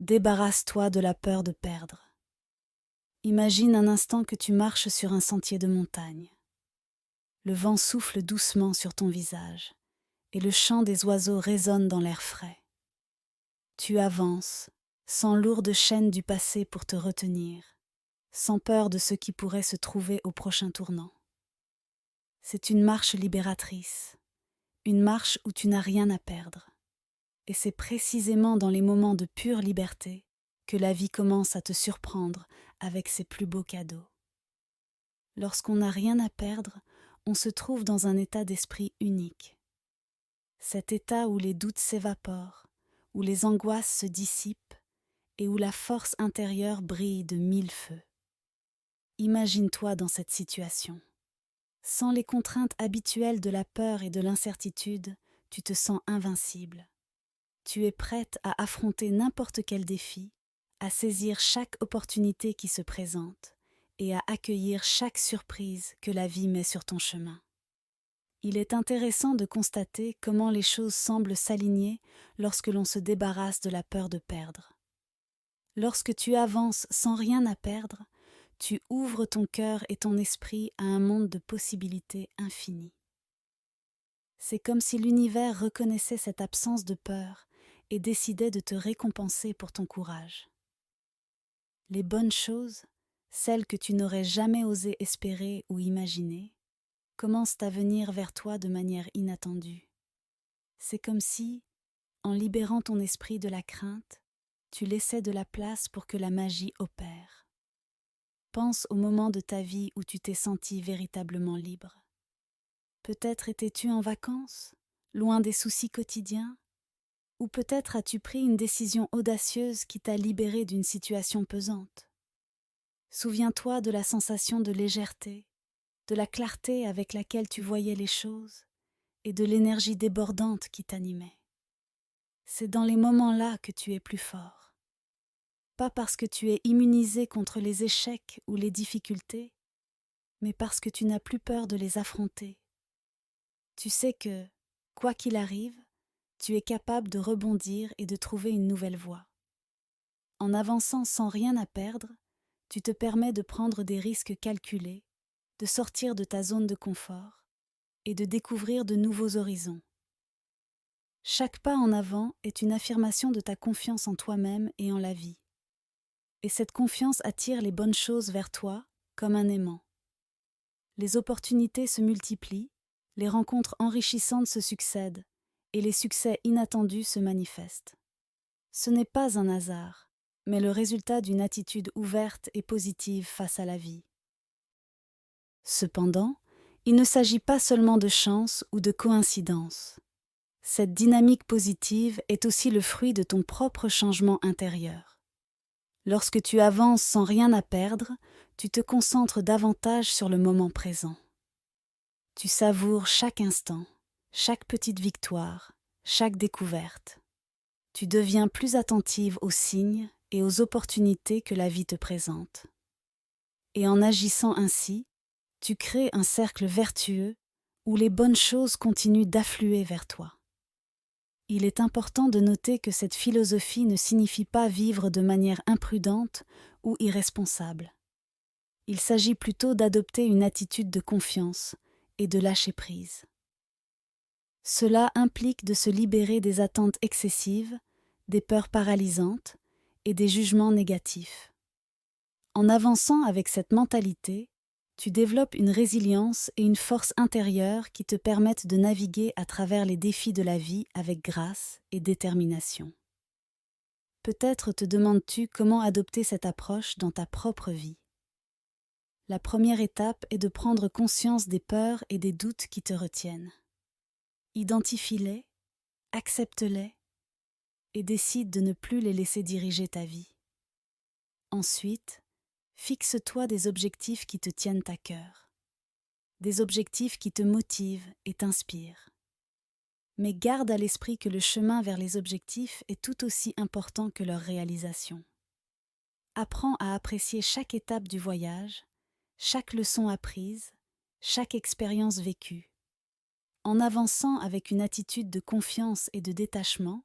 Débarrasse-toi de la peur de perdre. Imagine un instant que tu marches sur un sentier de montagne. Le vent souffle doucement sur ton visage et le chant des oiseaux résonne dans l'air frais. Tu avances, sans lourde chaîne du passé pour te retenir, sans peur de ce qui pourrait se trouver au prochain tournant. C'est une marche libératrice, une marche où tu n'as rien à perdre. Et c'est précisément dans les moments de pure liberté que la vie commence à te surprendre avec ses plus beaux cadeaux. Lorsqu'on n'a rien à perdre, on se trouve dans un état d'esprit unique. Cet état où les doutes s'évaporent, où les angoisses se dissipent et où la force intérieure brille de mille feux. Imagine-toi dans cette situation. Sans les contraintes habituelles de la peur et de l'incertitude, tu te sens invincible. Tu es prête à affronter n'importe quel défi, à saisir chaque opportunité qui se présente et à accueillir chaque surprise que la vie met sur ton chemin. Il est intéressant de constater comment les choses semblent s'aligner lorsque l'on se débarrasse de la peur de perdre. Lorsque tu avances sans rien à perdre, tu ouvres ton cœur et ton esprit à un monde de possibilités infinies. C'est comme si l'univers reconnaissait cette absence de peur et décidait de te récompenser pour ton courage. Les bonnes choses, celles que tu n'aurais jamais osé espérer ou imaginer, commencent à venir vers toi de manière inattendue. C'est comme si, en libérant ton esprit de la crainte, tu laissais de la place pour que la magie opère. Pense au moment de ta vie où tu t'es senti véritablement libre. Peut-être étais-tu en vacances, loin des soucis quotidiens, ou peut-être as-tu pris une décision audacieuse qui t'a libéré d'une situation pesante. Souviens-toi de la sensation de légèreté, de la clarté avec laquelle tu voyais les choses et de l'énergie débordante qui t'animait. C'est dans les moments-là que tu es plus fort. Pas parce que tu es immunisé contre les échecs ou les difficultés, mais parce que tu n'as plus peur de les affronter. Tu sais que, quoi qu'il arrive, tu es capable de rebondir et de trouver une nouvelle voie. En avançant sans rien à perdre, tu te permets de prendre des risques calculés, de sortir de ta zone de confort et de découvrir de nouveaux horizons. Chaque pas en avant est une affirmation de ta confiance en toi-même et en la vie. Et cette confiance attire les bonnes choses vers toi comme un aimant. Les opportunités se multiplient, les rencontres enrichissantes se succèdent et les succès inattendus se manifestent. Ce n'est pas un hasard, mais le résultat d'une attitude ouverte et positive face à la vie. Cependant, il ne s'agit pas seulement de chance ou de coïncidence. Cette dynamique positive est aussi le fruit de ton propre changement intérieur. Lorsque tu avances sans rien à perdre, tu te concentres davantage sur le moment présent. Tu savoures chaque instant, chaque petite victoire, chaque découverte. Tu deviens plus attentive aux signes et aux opportunités que la vie te présente. Et en agissant ainsi, tu crées un cercle vertueux où les bonnes choses continuent d'affluer vers toi. Il est important de noter que cette philosophie ne signifie pas vivre de manière imprudente ou irresponsable. Il s'agit plutôt d'adopter une attitude de confiance et de lâcher prise. Cela implique de se libérer des attentes excessives, des peurs paralysantes et des jugements négatifs. En avançant avec cette mentalité, tu développes une résilience et une force intérieure qui te permettent de naviguer à travers les défis de la vie avec grâce et détermination. Peut-être te demandes-tu comment adopter cette approche dans ta propre vie. La première étape est de prendre conscience des peurs et des doutes qui te retiennent. Identifie-les, accepte-les et décide de ne plus les laisser diriger ta vie. Ensuite, fixe-toi des objectifs qui te tiennent à cœur. Des objectifs qui te motivent et t'inspirent. Mais garde à l'esprit que le chemin vers les objectifs est tout aussi important que leur réalisation. Apprends à apprécier chaque étape du voyage, chaque leçon apprise, chaque expérience vécue. En avançant avec une attitude de confiance et de détachement,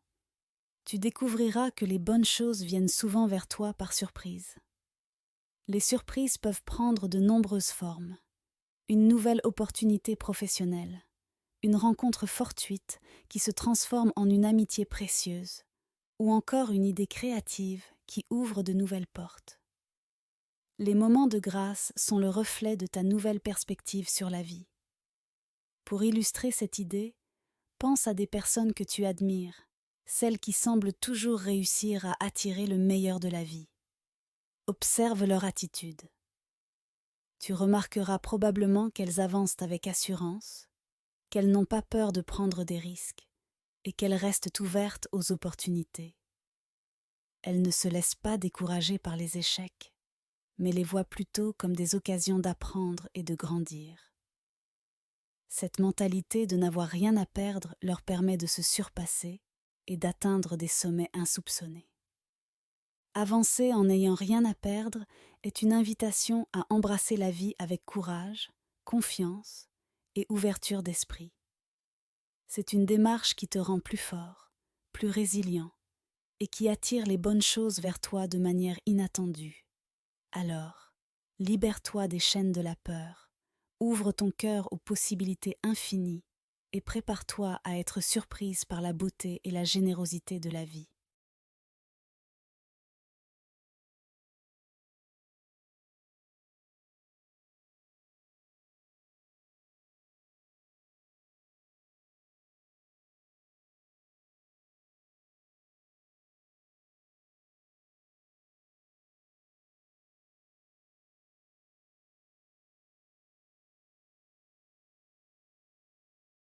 Tu découvriras que les bonnes choses viennent souvent vers toi par surprise. Les surprises peuvent prendre de nombreuses formes. Une nouvelle opportunité professionnelle, une rencontre fortuite qui se transforme en une amitié précieuse, ou encore une idée créative qui ouvre de nouvelles portes. Les moments de grâce sont le reflet de ta nouvelle perspective sur la vie. Pour illustrer cette idée, pense à des personnes que tu admires, celles qui semblent toujours réussir à attirer le meilleur de la vie. Observe leur attitude. Tu remarqueras probablement qu'elles avancent avec assurance, qu'elles n'ont pas peur de prendre des risques et qu'elles restent ouvertes aux opportunités. Elles ne se laissent pas décourager par les échecs, mais les voient plutôt comme des occasions d'apprendre et de grandir. Cette mentalité de n'avoir rien à perdre leur permet de se surpasser et d'atteindre des sommets insoupçonnés. Avancer en n'ayant rien à perdre est une invitation à embrasser la vie avec courage, confiance et ouverture d'esprit. C'est une démarche qui te rend plus fort, plus résilient et qui attire les bonnes choses vers toi de manière inattendue. Alors, libère-toi des chaînes de la peur, ouvre ton cœur aux possibilités infinies et prépare-toi à être surprise par la beauté et la générosité de la vie.